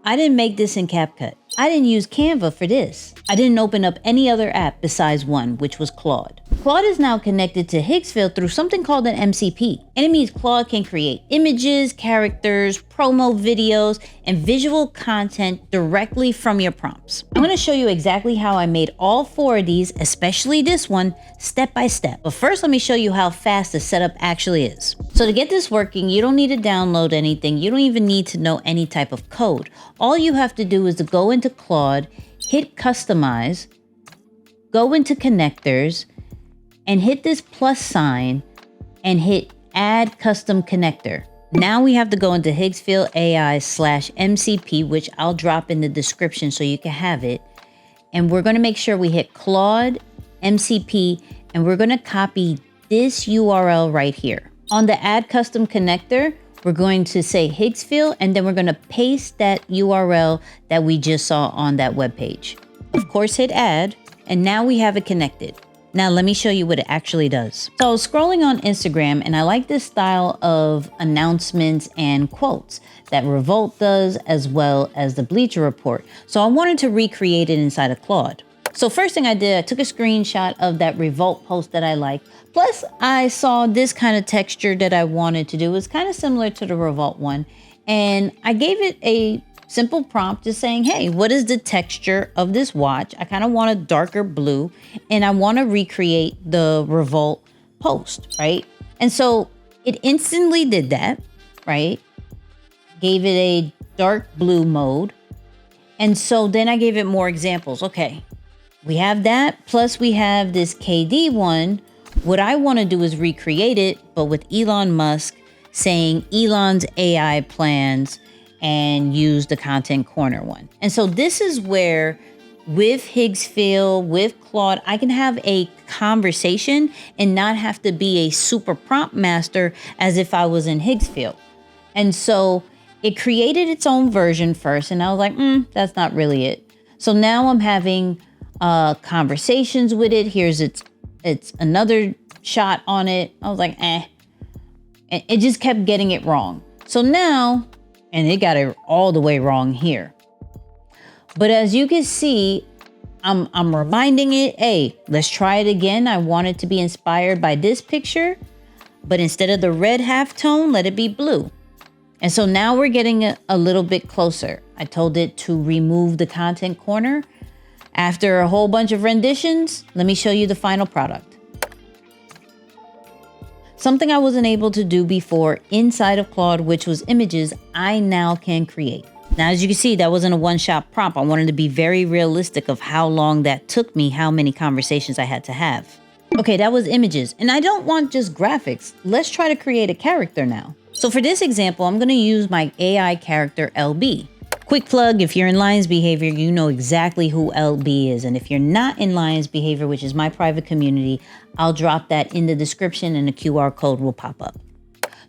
I didn't make this in CapCut. I didn't use Canva for this. I didn't open up any other app besides one, which was Claude. Claude is now connected to Higgsfield through something called an MCP. And it means Claude can create images, characters, promo videos, and visual content directly from your prompts. I'm going to show you exactly how I made all 4 of these, especially this one, step by step. But first, let me show you how fast the setup actually is. So to get this working, you don't need to download anything. You don't even need to know any type of code. All you have to do is to go into Claude, hit customize, go into connectors, and hit this plus sign and hit add custom connector. Now we have to go into Higgsfield AI/MCP, which I'll drop in the description so you can have it. And we're gonna make sure we hit Claude MCP, and we're gonna copy this URL right here. On the add custom connector, we're going to say Higgsfield, and then we're gonna paste that URL that we just saw on that web page. Of course, hit add, and now we have it connected. Now let me show you what it actually does. So I was scrolling on Instagram and I like this style of announcements and quotes that Revolt does, as well as the Bleacher Report. So I wanted to recreate it inside of Claude. So first thing I did, I took a screenshot of that Revolt post that I liked. Plus I saw this kind of texture that I wanted to do. It was kind of similar to the Revolt one. And I gave it a simple prompt just saying, hey, what is the texture of this watch? I kind of want a darker blue and I want to recreate the Revolt post, right? And so it instantly did that, right? Gave it a dark blue mode. And so then I gave it more examples. Okay, we have that. Plus we have this KD one. What I want to do is recreate it, but with Elon Musk saying Elon's AI plans and use the content corner one. And so this is where with Higgsfield, with Claude, I can have a conversation and not have to be a super prompt master as if I was in Higgsfield. And so it created its own version first. And I was like, that's not really it. So now I'm having conversations with it. Here's it's another shot on it. I was like, And it just kept getting it wrong. So now, and it got it all the way wrong here. But as you can see, I'm reminding it, hey, let's try it again. I want it to be inspired by this picture, but instead of the red halftone, let it be blue. And so now we're getting a little bit closer. I told it to remove the content corner. After a whole bunch of renditions, let me show you the final product. Something I wasn't able to do before inside of Claude, which was images, I now can create. Now, as you can see, that wasn't a one-shot prompt. I wanted to be very realistic of how long that took me, how many conversations I had to have. Okay, that was images. And I don't want just graphics. Let's try to create a character now. So for this example, I'm going to use my AI character LB. Quick plug, if you're in Lions Behavior, you know exactly who LB is. And if you're not in Lions Behavior, which is my private community, I'll drop that in the description and a QR code will pop up.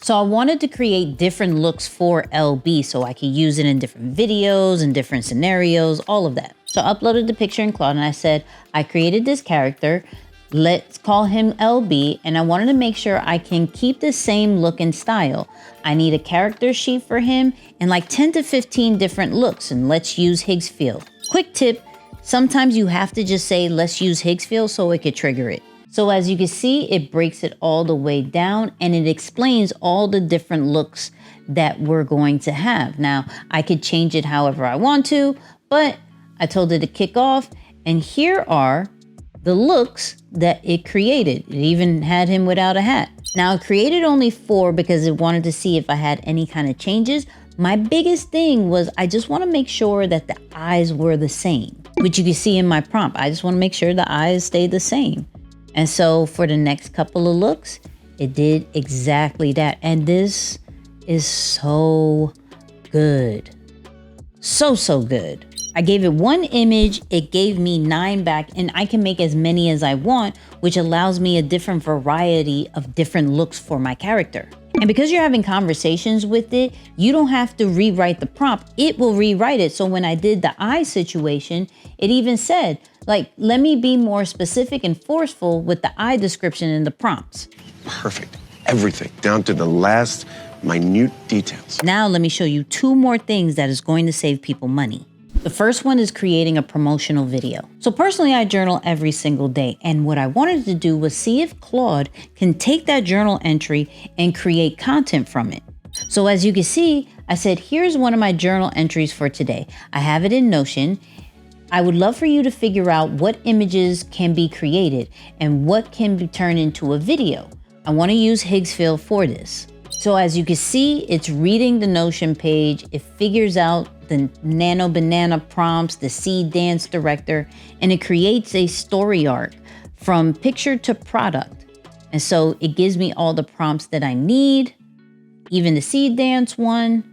So I wanted to create different looks for LB so I could use it in different videos and different scenarios, all of that. So I uploaded the picture in Claude and I said, I created this character. Let's call him LB, and I wanted to make sure I can keep the same look and style. I need a character sheet for him and like 10 to 15 different looks, and let's use Higgsfield. Quick tip, sometimes you have to just say, let's use Higgsfield so it could trigger it. So as you can see, it breaks it all the way down and it explains all the different looks that we're going to have. Now, I could change it however I want to, but I told it to kick off, and here are the looks that it created. It even had him without a hat. Now it created only 4 because it wanted to see if I had any kind of changes. My biggest thing was I just want to make sure that the eyes were the same, which you can see in my prompt. I just want to make sure the eyes stay the same. And so for the next couple of looks, it did exactly that. And this is so good. So good. I gave it 1 image, it gave me 9 back, and I can make as many as I want, which allows me a different variety of different looks for my character. And because you're having conversations with it, you don't have to rewrite the prompt. It will rewrite it. So when I did the eye situation, it even said, like, let me be more specific and forceful with the eye description in the prompts. Perfect. Everything, down to the last minute details. Now let me show you 2 more things that is going to save people money. The first one is creating a promotional video. So personally, I journal every single day. And what I wanted to do was see if Claude can take that journal entry and create content from it. So as you can see, I said, here's one of my journal entries for today. I have it in Notion. I would love for you to figure out what images can be created and what can be turned into a video. I want to use Higgsfield for this. So as you can see, it's reading the Notion page. It figures out the Nano Banana prompts, the seed dance director, and it creates a story arc from picture to product. And so it gives me all the prompts that I need, even the seed dance one.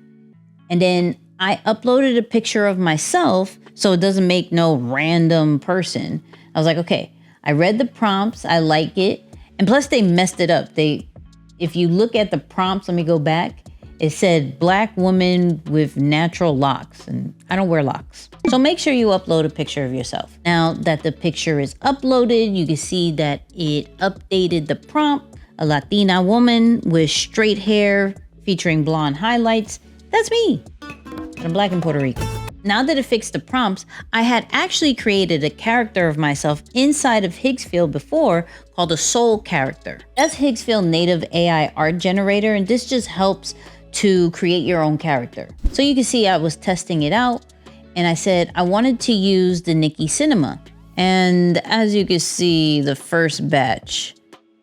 And then I uploaded a picture of myself so it doesn't make no random person. I was like, okay, I read the prompts, I like it. And plus they messed it up. If you look at the prompts, let me go back. It said black woman with natural locks, and I don't wear locks. So make sure you upload a picture of yourself. Now that the picture is uploaded, you can see that it updated the prompt, a Latina woman with straight hair featuring blonde highlights. That's me. I'm black and Puerto Rican. Now that it fixed the prompts, I had actually created a character of myself inside of Higgsfield before called a soul character. That's Higgsfield native AI art generator, and this just helps to create your own character. So you can see I was testing it out and I said I wanted to use the Nicky cinema. And as you can see, the first batch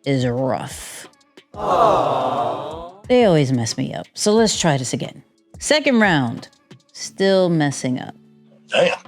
is rough. Aww. They always mess me up. So let's try this again. Second round, still messing up. Damn.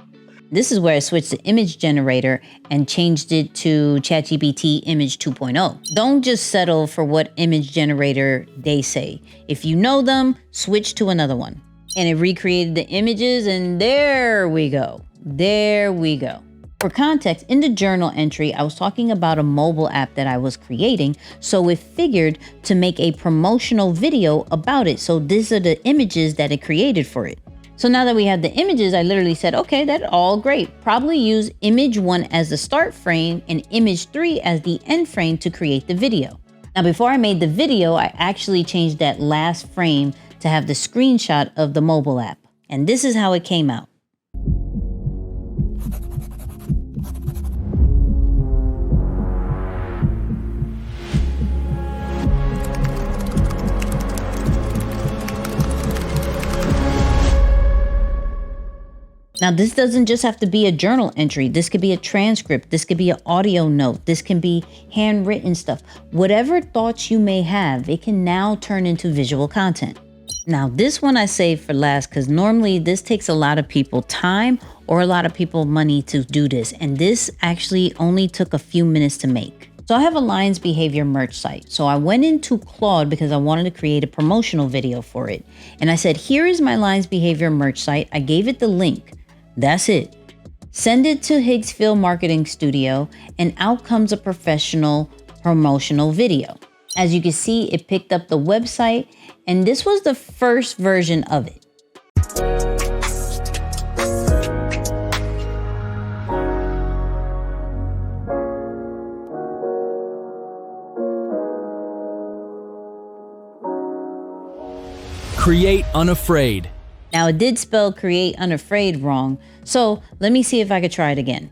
This is where I switched the image generator and changed it to ChatGPT Image 2.0. Don't just settle for what image generator they say. If you know them, switch to another one. And it recreated the images, and there we go. There we go. For context, in the journal entry, I was talking about a mobile app that I was creating, so it figured to make a promotional video about it. So these are the images that it created for it. So now that we have the images, I literally said, okay, that's all great. Probably use image 1 as the start frame and image 3 as the end frame to create the video. Now, before I made the video, I actually changed that last frame to have the screenshot of the mobile app. And this is how it came out. Now, this doesn't just have to be a journal entry. This could be a transcript. This could be an audio note. This can be handwritten stuff. Whatever thoughts you may have, it can now turn into visual content. Now, this one I saved for last because normally this takes a lot of people time or a lot of people money to do this. And this actually only took a few minutes to make. So I have a Lions Behavior merch site. So I went into Claude because I wanted to create a promotional video for it. And I said, here is my Lions Behavior merch site. I gave it the link. That's it. Send it to Higgsfield Marketing Studio and out comes a professional promotional video. As you can see, it picked up the website and this was the first version of it. Create Unafraid. Now it did spell create unafraid wrong, so let me see if I could try it again.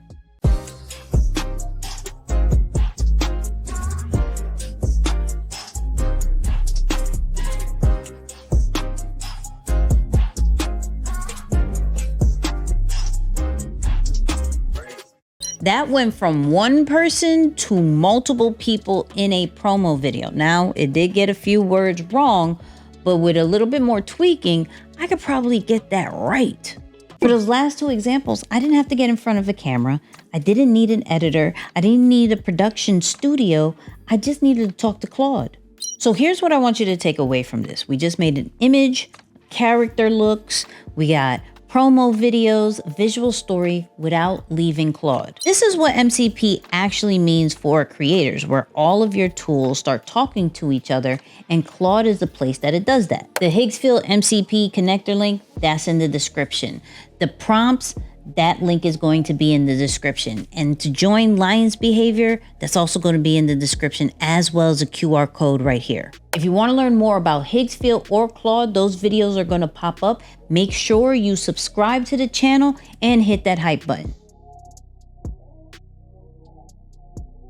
That went from one person to multiple people in a promo video. Now it did get a few words wrong, but with a little bit more tweaking, I could probably get that right. For those last 2 examples, I didn't have to get in front of a camera. I didn't need an editor. I didn't need a production studio. I just needed to talk to Claude. So here's what I want you to take away from this. We just made an image, character looks, we got promo videos, visual story without leaving Claude. This is what MCP actually means for creators, where all of your tools start talking to each other, and Claude is the place that it does that. The Higgsfield MCP connector link, that's in the description. The prompts, that link is going to be in the description. And to join Lion's Behavior, that's also going to be in the description, as well as a QR code right here. If you want to learn more about Higgsfield or Claude, those videos are going to pop up. Make sure you subscribe to the channel and hit that hype button.